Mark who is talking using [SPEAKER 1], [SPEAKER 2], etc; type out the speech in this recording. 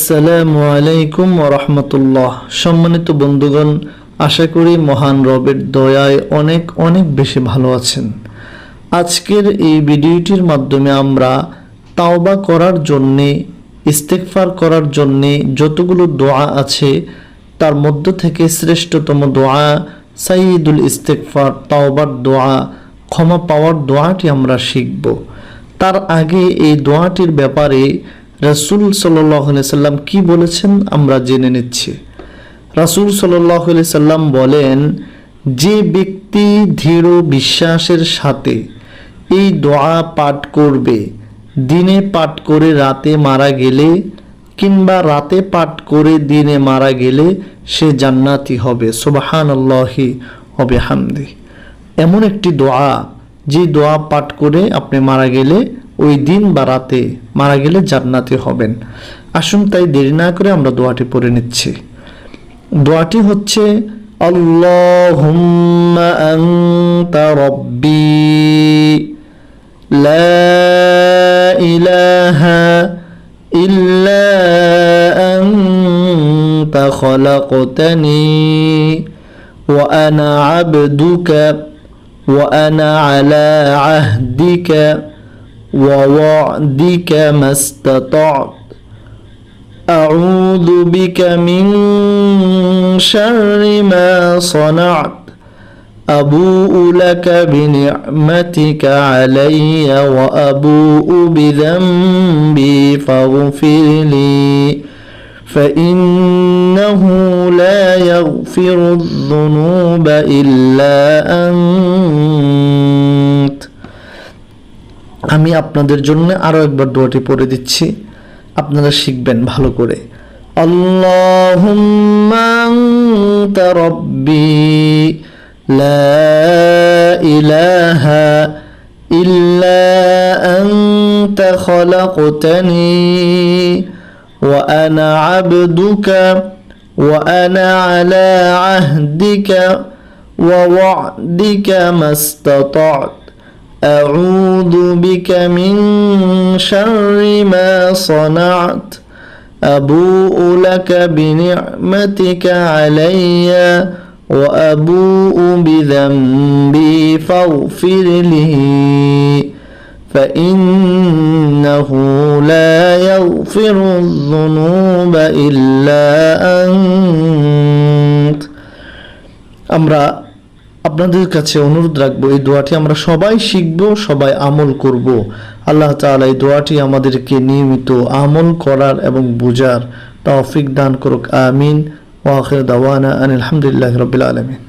[SPEAKER 1] আসসালামু আলাইকুম ওয়া রাহমাতুল্লাহ। সম্মানিত বন্ধুগণ, আশা করি মহান রবের দয়ায় অনেক অনেক বেশি ভালো আছেন। আজকের এই ভিডিওটির মাধ্যমে আমরা তাওবা করার জন্যে, ইস্তেগফার করার জন্যে যতগুলো দোয়া আছে তার মধ্য থেকে শ্রেষ্ঠতম দোয়া সাইয়্যিদুল ইস্তেগফার, তাওবার দোয়া, ক্ষমা পাওয়ার দোয়াটি আমরা শিখব। তার আগে এই দোয়াটির ব্যাপারে রাসূল সাল্লাল্লাহু আলাইহি সাল্লাম কি বলেছেন আমরা জেনে নিচ্ছি। রাসূল সাল্লাল্লাহু আলাইহি সাল্লাম বলেন, যে ব্যক্তি দৃঢ় বিশ্বাসের সাথে এই দোয়া পাঠ করবে, দিনে পাঠ করে রাতে মারা গেলে কিংবা রাতে পাঠ করে দিনে মারা গেলে সে জান্নাতি হবে। সুবহানাল্লাহি ওয়া বিহামদিহি। এমন একটি দোয়া, যে দোয়া পাঠ করে আপনি মারা গেলে ওই দিন বা রাতে মারা গেলে জান্নাতি হবেন। আসুন তাই দেরি না করে আমরা দোয়াটি পড়ে নিচ্ছি। দোয়াটি হচ্ছে, আল্লাহুম্মা আনতা রাব্বি লা ইলাহা ইল্লা আনতা খালাকতানি ওয়া আনা আবদুকা ওয়া আনা আলা আহদিকা ووعدك ما استطعت أعوذ بك من شر ما صنعت أبوء لك بنعمتك علي وأبوء بذنبي فاغفر لي فإنه لا يغفر الذنوب إلا أنت। আমি আপনাদের জন্য আরো একবার দোয়াটি পড়ে দিচ্ছি, আপনারা শিখবেন ভালো করে। আল্লাহুম্মা আনতা রাব্বি লা ইলাহা ইল্লা আনতা খালাকতানি ওয়া আনা আবদুকা ওয়া আনা আলা আহদিকা ওয়া ওয়া'দিকা মাস্তাতা'ত أعوذ بك من شر ما صنعت أبوء لك بنعمتك علي وأبوء بذنبي فاغفر لي فإنه لا يغفر الذنوب إلا أنت। আমরা আপনাদের কাছে অনুরোধ রাখবো, এই দোয়াটি আমরা সবাই শিখব, সবাই আমল করব। আল্লাহ তাআলা এই দোয়াটি আমাদেরকে নিয়মিত আমল করার এবং বোঝার তৌফিক দান করুক। আমিন। ওয়া আখির দাওয়ানা আনিল হামদুলিল্লাহি রাব্বিল আলামিন।